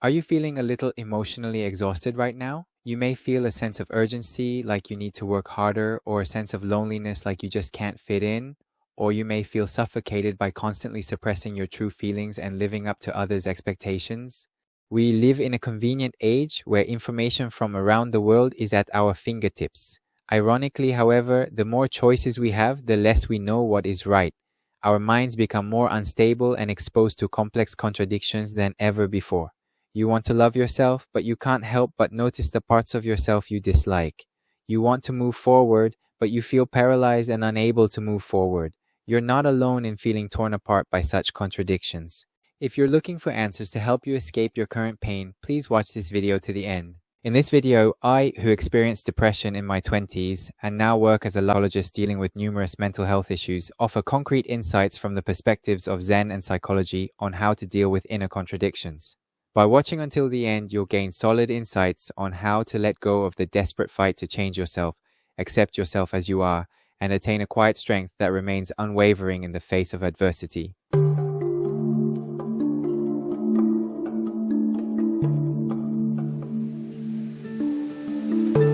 Are you feeling a little emotionally exhausted right now? You may feel a sense of urgency, like you need to work harder, or a sense of loneliness, like you just can't fit in, or you may feel suffocated by constantly suppressing your true feelings and living up to others' expectations. We live in a convenient age where information from around the world is at our fingertips. Ironically, however, the more choices we have, the less we know what is right. Our minds become more unstable and exposed to complex contradictions than ever before. You want to love yourself, but you can't help but notice the parts of yourself you dislike. You want to move forward, but you feel paralyzed and unable to move forward. You're not alone in feeling torn apart by such contradictions. If you're looking for answers to help you escape your current pain, please watch this video to the end. In this video, I, who experienced depression in my 20s and now work as a psychologist dealing with numerous mental health issues, offer concrete insights from the perspectives of Zen and psychology on how to deal with inner contradictions. By watching until the end, you'll gain solid insights on how to let go of the desperate fight to change yourself, accept yourself as you are, and attain a quiet strength that remains unwavering in the face of adversity.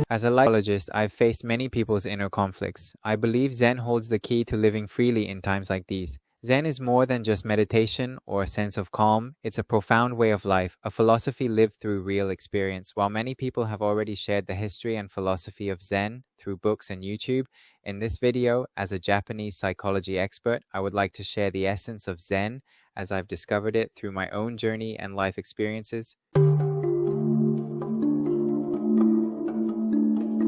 As a psychologist, I've faced many people's inner conflicts. I believe Zen holds the key to living freely in times like these. Zen is more than just meditation or a sense of calm. It's a profound way of life, a philosophy lived through real experience. While many people have already shared the history and philosophy of Zen through books and YouTube, in this video, as a Japanese psychology expert, I would like to share the essence of Zen as I've discovered it through my own journey and life experiences.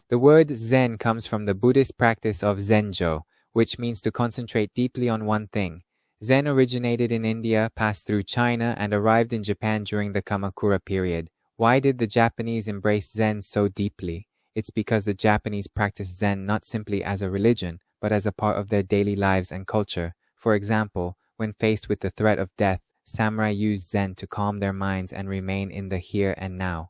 The word Zen comes from the Buddhist practice of Zenjo, which means to concentrate deeply on one thing. Zen originated in India, passed through China, and arrived in Japan during the Kamakura period. Why did the Japanese embrace Zen so deeply? It's because the Japanese practice Zen not simply as a religion, but as a part of their daily lives and culture. For example, when faced with the threat of death, samurai used Zen to calm their minds and remain in the here and now.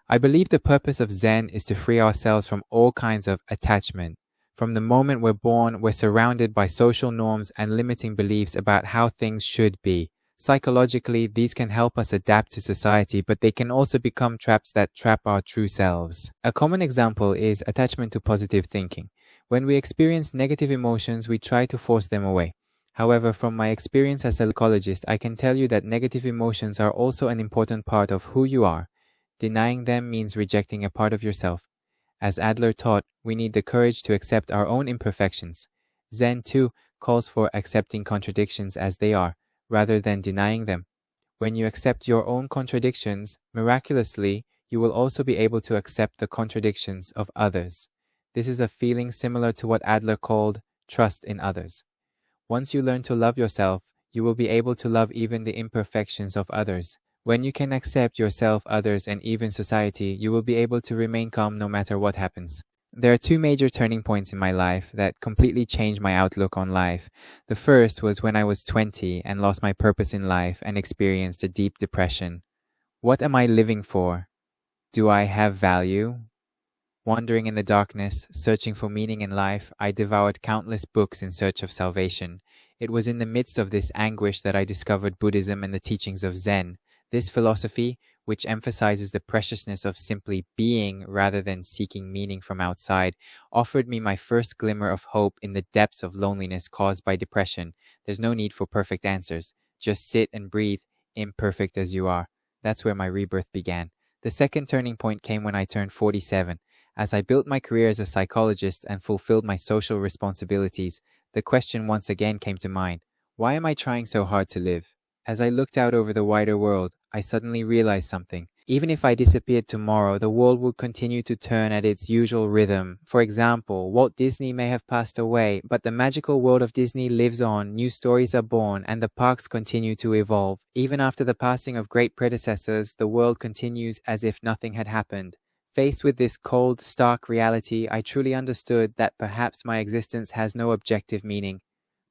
I believe the purpose of Zen is to free ourselves from all kinds of attachment. From the moment we're born, we're surrounded by social norms and limiting beliefs about how things should be. Psychologically, these can help us adapt to society, but they can also become traps that trap our true selves. A common example is attachment to positive thinking. When we experience negative emotions, we try to force them away. However, from my experience as a psychologist, I can tell you that negative emotions are also an important part of who you are. Denying them means rejecting a part of yourself. As Adler taught, we need the courage to accept our own imperfections. Zen, too, calls for accepting contradictions as they are, rather than denying them. When you accept your own contradictions, miraculously, you will also be able to accept the contradictions of others. This is a feeling similar to what Adler called trust in others. Once you learn to love yourself, you will be able to love even the imperfections of others. When you can accept yourself, others, and even society, you will be able to remain calm no matter what happens. There are two major turning points in my life that completely changed my outlook on life. The first was when I was 20 and lost my purpose in life and experienced a deep depression. What am I living for? Do I have value? Wandering in the darkness, searching for meaning in life, I devoured countless books in search of salvation. It was in the midst of this anguish that I discovered Buddhism and the teachings of Zen. This philosophy, which emphasizes the preciousness of simply being rather than seeking meaning from outside, offered me my first glimmer of hope in the depths of loneliness caused by depression. There's no need for perfect answers. Just sit and breathe, imperfect as you are. That's where my rebirth began. The second turning point came when I turned 47. As I built my career as a psychologist and fulfilled my social responsibilities, the question once again came to mind: why am I trying so hard to live? As I looked out over the wider world, I suddenly realized something. Even if I disappeared tomorrow, the world would continue to turn at its usual rhythm. For example, Walt Disney may have passed away, but the magical world of Disney lives on, new stories are born, and the parks continue to evolve. Even after the passing of great predecessors, the world continues as if nothing had happened. Faced with this cold, stark reality, I truly understood that perhaps my existence has no objective meaning.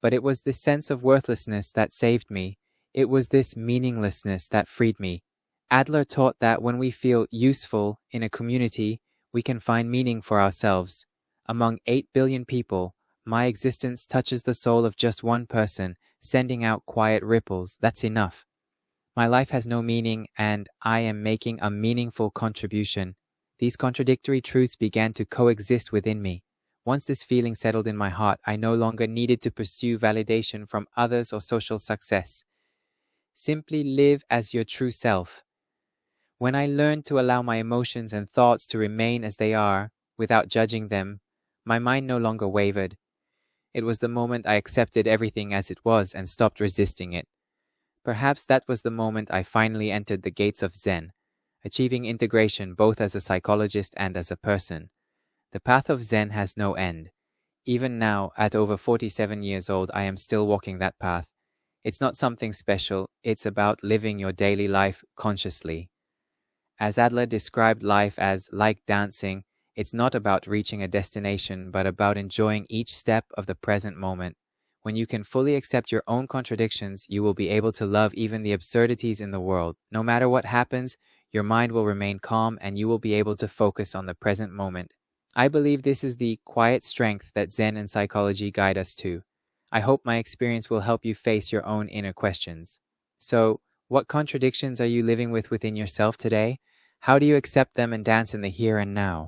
But it was this sense of worthlessness that saved me. It was this meaninglessness that freed me. Adler taught that when we feel useful in a community, we can find meaning for ourselves. Among 8 billion people, My existence touches the soul of just one person, sending out quiet ripples. That's enough. My life has no meaning, and I am making a meaningful contribution. These contradictory truths began to coexist within me. Once this feeling settled in my heart, I no longer needed to pursue validation from others or social success. Simply live as your true self. When I learned to allow my emotions and thoughts to remain as they are, without judging them, my mind no longer wavered. It was the moment I accepted everything as it was and stopped resisting it. Perhaps that was the moment I finally entered the gates of Zen, achieving integration both as a psychologist and as a person. The path of Zen has no end. Even now, at over 47 years old, I am still walking that path. It's not something special, it's about living your daily life consciously. As Adler described life as like dancing, it's not about reaching a destination, but about enjoying each step of the present moment. When you can fully accept your own contradictions, you will be able to love even the absurdities in the world. No matter what happens, your mind will remain calm and you will be able to focus on the present moment. I believe this is the quiet strength that Zen and psychology guide us to. I hope my experience will help you face your own inner questions. So, what contradictions are you living with within yourself today? How do you accept them and dance in the here and now?